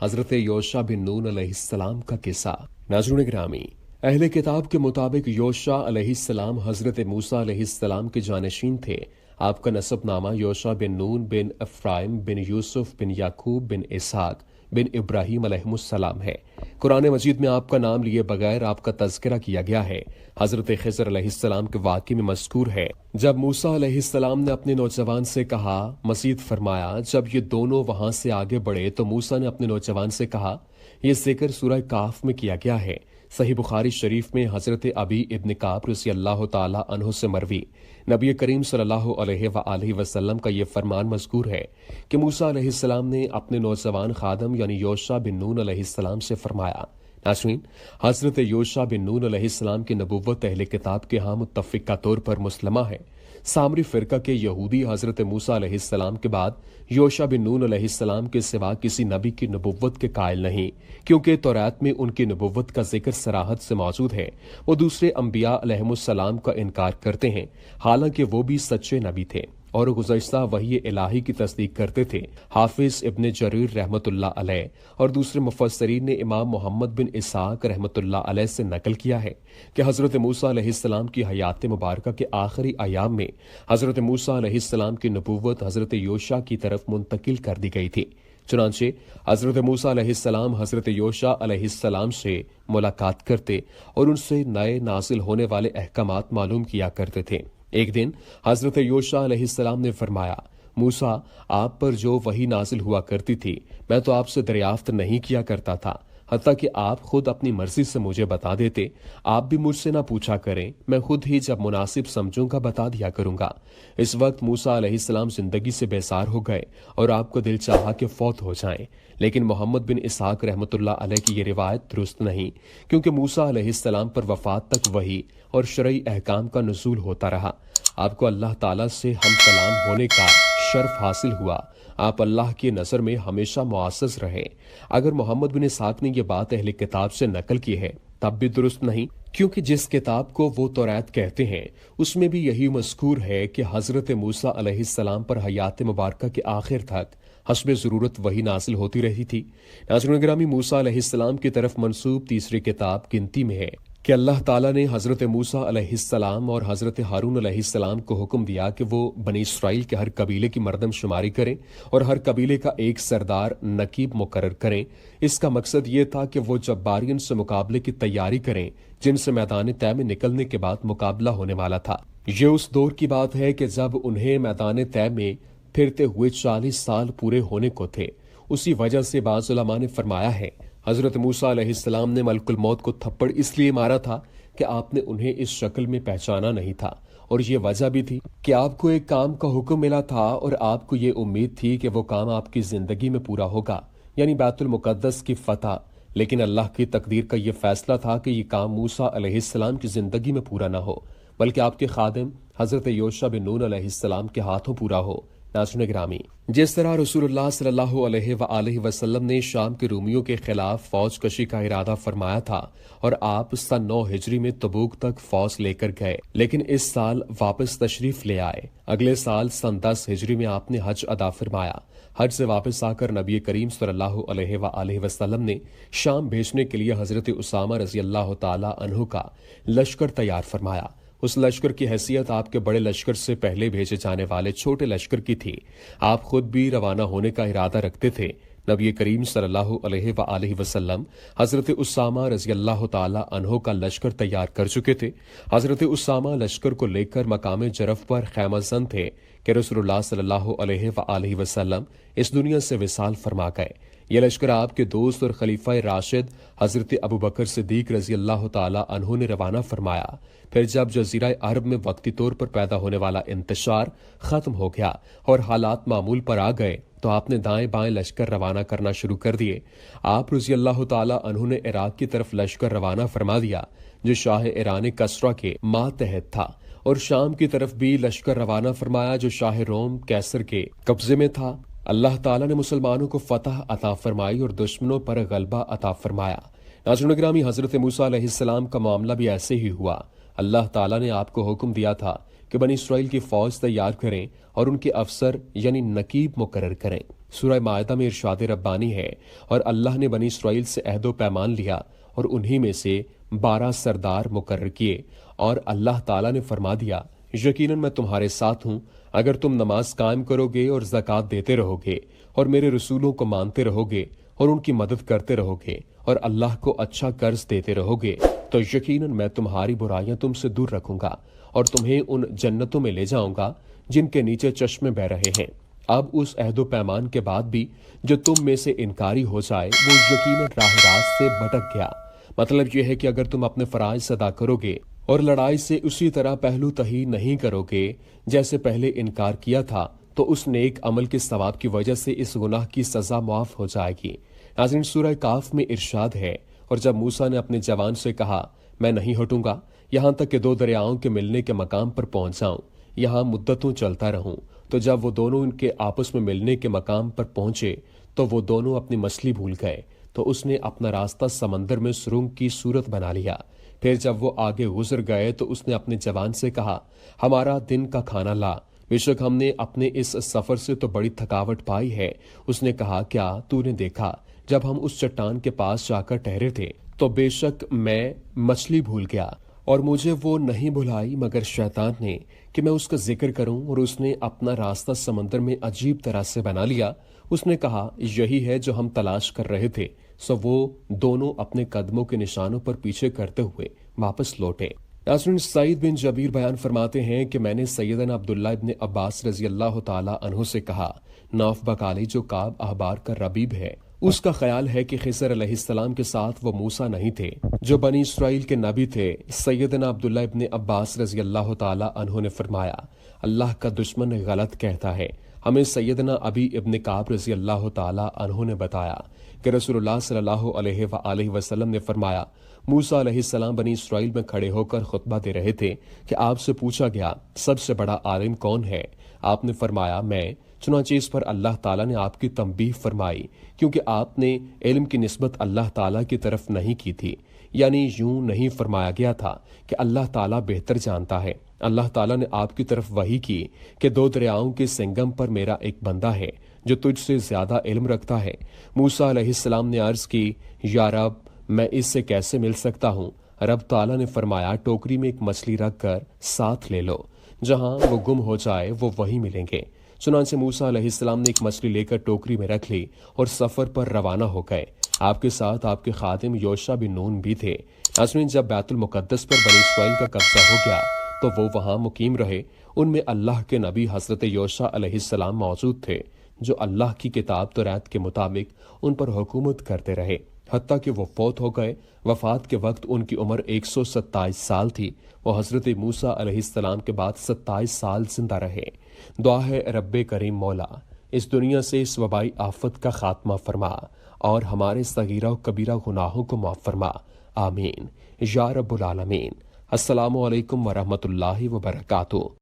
حضرت یوشع بن نون علیہ السلام کا قصہ۔ ناظرین گرامی، اہل کتاب کے مطابق یوشع علیہ السلام حضرت موسیٰ علیہ السلام کے جانشین تھے۔ آپ کا نسب نامہ یوشع بن نون بن افرائم بن یوسف بن یعقوب بن اسحاق بن ابراہیم علیہ السلام ہے۔ قرآن مجید میں آپ کا نام لیے بغیر آپ کا تذکرہ کیا گیا ہے۔ حضرت خضر علیہ السلام کے واقعے میں مذکور ہے، جب موسیٰ علیہ السلام نے اپنے نوجوان سے کہا، مزید فرمایا جب یہ دونوں وہاں سے آگے بڑھے تو موسیٰ نے اپنے نوجوان سے کہا۔ یہ ذکر سورہ کاف میں کیا گیا ہے۔ صحیح بخاری شریف میں حضرت ابی ابن کعب رضی اللہ تعالی عنہ سے مروی نبی کریم صلی اللہ علیہ وآلہ وسلم کا یہ فرمان مذکور ہے کہ موسیٰ علیہ السلام نے اپنے نوجوان خادم یعنی یوشع بن نون علیہ السلام سے فرمایا۔ ناظرین، حضرت یوشع بن نون علیہ السلام کی نبوت اہل کتاب کے ہاں متفقہ طور پر مسلمہ ہے۔ سامری فرقہ کے یہودی حضرت موسیٰ علیہ السلام کے بعد یوشع بن نون علیہ السلام کے سوا کسی نبی کی نبوت کے قائل نہیں، کیونکہ توریت میں ان کی نبوت کا ذکر صراحت سے موجود ہے۔ وہ دوسرے انبیاء علیہ السلام کا انکار کرتے ہیں، حالانکہ وہ بھی سچے نبی تھے اور گزشتہ وحی الہی کی تصدیق کرتے تھے۔ حافظ ابن جریر رحمۃ اللہ علیہ اور دوسرے مفسرین نے امام محمد بن اسحاق رحمۃ اللہ علیہ سے نقل کیا ہے کہ حضرت موسیٰ علیہ السلام کی حیات مبارکہ کے آخری ایام میں حضرت موسیٰ علیہ السلام کی نبوت حضرت یوشع کی طرف منتقل کر دی گئی تھی۔ چنانچہ حضرت موسیٰ علیہ السلام حضرت یوشع علیہ السلام سے ملاقات کرتے اور ان سے نئے نازل ہونے والے احکامات معلوم کیا کرتے تھے۔ ایک دن حضرت یوشع علیہ السلام نے فرمایا، موسیٰ، آپ پر جو وحی نازل ہوا کرتی تھی میں تو آپ سے دریافت نہیں کیا کرتا تھا، حتیٰ کہ آپ خود اپنی مرضی سے مجھے بتا دیتے۔ آپ بھی مجھ سے نہ پوچھا کریں، میں خود ہی جب مناسب سمجھوں گا بتا دیا کروں گا۔ اس وقت موسیٰ علیہ السلام زندگی سے بیزار ہو گئے اور آپ کو دل چاہا کہ فوت ہو جائیں، لیکن محمد بن اسحاق رحمۃ اللہ علیہ کی یہ روایت درست نہیں، کیونکہ موسیٰ علیہ السلام پر وفات تک وحی اور شرعی احکام کا نزول ہوتا رہا۔ آپ کو اللہ تعالیٰ سے ہم کلام ہونے کا شرف حاصل ہوا۔ آپ اللہ کی نظر میں ہمیشہ معزز رہے۔ اگر محمد بن اسحاق نے یہ بات اہل کتاب سے نقل کی ہے تب بھی درست نہیں، کیونکہ جس کتاب کو وہ توریت کہتے ہیں اس میں بھی یہی مذکور ہے کہ حضرت موسیٰ علیہ السلام پر حیات مبارکہ کے آخر تک حسب ضرورت وحی نازل ہوتی رہی تھی۔ ناظرین گرامی، موسیٰ علیہ السلام کی طرف منسوب تیسری کتاب گنتی میں ہے کہ اللہ تعالیٰ نے حضرت موسیٰ علیہ السلام اور حضرت ہارون علیہ السلام کو حکم دیا کہ وہ بنی اسرائیل کے ہر قبیلے کی مردم شماری کریں اور ہر قبیلے کا ایک سردار نقیب مقرر کریں۔ اس کا مقصد یہ تھا کہ وہ جباریوں سے مقابلے کی تیاری کریں جن سے میدان طے میں نکلنے کے بعد مقابلہ ہونے والا تھا۔ یہ اس دور کی بات ہے کہ جب انہیں میدان طے میں پھرتے ہوئے 40 سال پورے ہونے کو تھے۔ اسی وجہ سے بعض علماء نے فرمایا ہے حضرت موسیٰ علیہ السلام نے ملک الموت کو تھپڑ اس لیے مارا تھا کہ آپ نے انہیں اس شکل میں پہچانا نہیں تھا، اور یہ وجہ بھی تھی کہ آپ کو ایک کام کا حکم ملا تھا اور آپ کو یہ امید تھی کہ وہ کام آپ کی زندگی میں پورا ہوگا، یعنی بیت المقدس کی فتح۔ لیکن اللہ کی تقدیر کا یہ فیصلہ تھا کہ یہ کام موسیٰ علیہ السلام کی زندگی میں پورا نہ ہو، بلکہ آپ کے خادم حضرت یوشع بن نون علیہ السلام کے ہاتھوں پورا ہو۔ ناظرین گرامی، جس طرح رسول اللہ صلی اللہ علیہ وآلہ وسلم نے شام کے رومیوں کے خلاف فوج کشی کا ارادہ فرمایا تھا اور آپ سن 9 ہجری میں تبوک تک فوج لے کر گئے، لیکن اس سال واپس تشریف لے آئے۔ اگلے سال سن 10 ہجری میں آپ نے حج ادا فرمایا۔ حج سے واپس آ کر نبی کریم صلی اللہ علیہ وآلہ وسلم نے شام بھیجنے کے لیے حضرت اسامہ رضی اللہ تعالی عنہ کا لشکر تیار فرمایا۔ اس لشکر کی حیثیت آپ کے بڑے لشکر سے پہلے بھیجے جانے والے چھوٹے لشکر کی تھی۔ آپ خود بھی روانہ ہونے کا ارادہ رکھتے تھے۔ نبی کریم صلی اللہ علیہ وآلہ وسلم حضرت اسامہ رضی اللہ تعالی عنہ کا لشکر تیار کر چکے تھے۔ حضرت اسامہ لشکر کو لے کر مقام جرف پر خیمہ زن تھے کہ رسول اللہ صلی اللہ علیہ وآلہ وسلم اس دنیا سے وصال فرما گئے۔ یہ لشکر آپ کے دوست اور خلیفہ راشد حضرت ابوبکر صدیق رضی اللہ تعالی عنہ نے روانہ فرمایا۔ پھر جب جزیرہ عرب میں وقتی طور پر پیدا ہونے والا انتشار ختم ہو گیا اور حالات معمول پر آ گئے تو آپ نے دائیں بائیں لشکر روانہ کرنا شروع کر دیے۔ آپ رضی اللہ تعالی عنہ نے عراق کی طرف لشکر روانہ فرما دیا جو شاہ ایران کسرا کے ماتحت تھا، اور شام کی طرف بھی لشکر روانہ فرمایا جو شاہ روم کیسر کے قبضے میں تھا۔ اللہ تعالیٰ نے مسلمانوں کو فتح عطا فرمائی اور دشمنوں پر غلبہ عطا فرمایا۔ ناظرین گرامی، حضرت موسیٰ علیہ السلام کا معاملہ بھی ایسے ہی ہوا۔ اللہ تعالیٰ نے آپ کو حکم دیا تھا کہ بنی اسرائیل کی فوج تیار کریں اور ان کے افسر یعنی نقیب مقرر کریں۔ سورہ مائدہ میں ارشاد ربانی ہے، اور اللہ نے بنی اسرائیل سے عہد و پیمان لیا اور انہی میں سے 12 سردار مقرر کیے، اور اللہ تعالیٰ نے فرما دیا یقیناً میں تمہارے ساتھ ہوں، اگر تم نماز قائم کرو گے اور زکوٰۃ دیتے رہو گے اور میرے رسولوں کو مانتے رہو گے اور ان کی مدد کرتے رہو گے اور اللہ کو اچھا قرض دیتے رہو گے تو یقیناً میں تمہاری برائیاں تم سے دور رکھوں گا اور تمہیں ان جنتوں میں لے جاؤں گا جن کے نیچے چشمے بہ رہے ہیں۔ اب اس عہد و پیمان کے بعد بھی جو تم میں سے انکاری ہو جائے وہ یقیناً راہ راست سے بھٹک گیا۔ مطلب یہ ہے کہ اگر تم اپنے فرائض ادا کرو گے اور لڑائی سے اسی طرح پہلو تہی نہیں کرو گے جیسے پہلے انکار کیا تھا تو اس نیک عمل کے ثواب کی وجہ سے اس گناہ کی سزا معاف ہو جائے گی۔ ناظرین، سورہ کاف میں ارشاد ہے، اور جب موسیٰ نے اپنے جوان سے کہا میں نہیں ہٹوں گا یہاں تک کہ 2 دریاؤں کے ملنے کے مقام پر پہنچ جاؤں، یہاں مدتوں چلتا رہوں، تو جب وہ دونوں ان کے آپس میں ملنے کے مقام پر پہنچے تو وہ دونوں اپنی مچھلی بھول گئے، تو اس نے اپنا راستہ سمندر میں سرنگ کی صورت بنا لیا۔ پھر جب وہ آگے گزر گئے تو اس نے اپنے جوان سے کہا ہمارا دن کا کھانا لا، بے شک ہم نے اپنے اس سفر سے تو بڑی تھکاوٹ پائی ہے۔ اس نے کہا کیا تو نے دیکھا جب ہم اس چٹان کے پاس جا کر ٹھہرے تھے تو بے شک میں مچھلی بھول گیا، اور مجھے وہ نہیں بھلائی مگر شیطان نے کہ میں اس کا ذکر کروں، اور اس نے اپنا راستہ سمندر میں عجیب طرح سے بنا لیا۔ اس نے کہا یہی ہے جو ہم تلاش کر رہے تھے، سو وہ دونوں اپنے قدموں کے نشانوں پر پیچھے کرتے ہوئے واپس لوٹے۔ ناظرین، سعید بن جبیر بیان فرماتے ہیں کہ میں نے سیدنا عبداللہ ابن عباس رضی اللہ تعالی عنہ سے کہا نوف بکالی جو کعب احبار کا ربیب ہے، اس کا خیال ہے کہ خضر علیہ السلام کے ساتھ وہ موسیٰ نہیں تھے جو بنی اسرائیل کے نبی تھے۔ سیدنا عبداللہ ابن عباس رضی اللہ تعالی عنہ نے فرمایا اللہ کا دشمن غلط کہتا ہے۔ ہمیں سیدنا ابی ابن کعب رضی اللہ تعالی عنہ نے بتایا کہ رسول اللہ صلی اللہ علیہ وآلہ وسلم نے فرمایا موسیٰ علیہ السلام بنی اسرائیل میں کھڑے ہو کر خطبہ دے رہے تھے کہ آپ سے پوچھا گیا سب سے بڑا عالم کون ہے؟ آپ نے فرمایا میں۔ چنانچہ اس پر اللہ تعالیٰ نے آپ کی تنبیہ فرمائی کیونکہ آپ نے علم کی نسبت اللہ تعالیٰ کی طرف نہیں کی تھی، یعنی یوں نہیں فرمایا گیا تھا کہ اللہ تعالیٰ بہتر جانتا ہے۔ اللہ تعالیٰ نے آپ کی طرف وحی کی کہ 2 دریاؤں کے سنگم پر میرا ایک بندہ ہے جو تجھ سے زیادہ علم رکھتا ہے۔ موسیٰ علیہ السلام نے عرض کی یا رب میں اس سے کیسے مل سکتا ہوں؟ رب تعالیٰ نے فرمایا ٹوکری میں ایک مچھلی رکھ کر ساتھ لے لو، جہاں وہ گم ہو جائے وہ وہیں ملیں گے۔ چنانچہ موسیٰ علیہ السلام نے ایک مچھلی لے کر ٹوکری میں رکھ لی اور سفر پر روانہ ہو گئے۔ آپ کے ساتھ آپ کے خادم یوشع بن نون بھی تھے۔ ناظرین، جب بیت المقدس پر بنی اسرائیل کا قبضہ ہو گیا تو وہ وہاں مقیم رہے۔ ان میں اللہ کے نبی حضرت یوشع علیہ السلام موجود تھے جو اللہ کی کتاب توریت کے مطابق ان پر حکومت کرتے رہے حتیٰ کہ وہ فوت ہو گئے۔ وفات کے وقت ان کی عمر 127 سال تھی۔ وہ حضرت موسیٰ علیہ السلام کے بعد 27 سال زندہ رہے۔ دعا ہے رب کریم مولا اس دنیا سے اس وبائی آفت کا خاتمہ فرما اور ہمارے صغیرہ و کبیرہ گناہوں کو معاف فرما، آمین یا رب العالمین۔ السلام علیکم ورحمۃ اللہ وبرکاتہ۔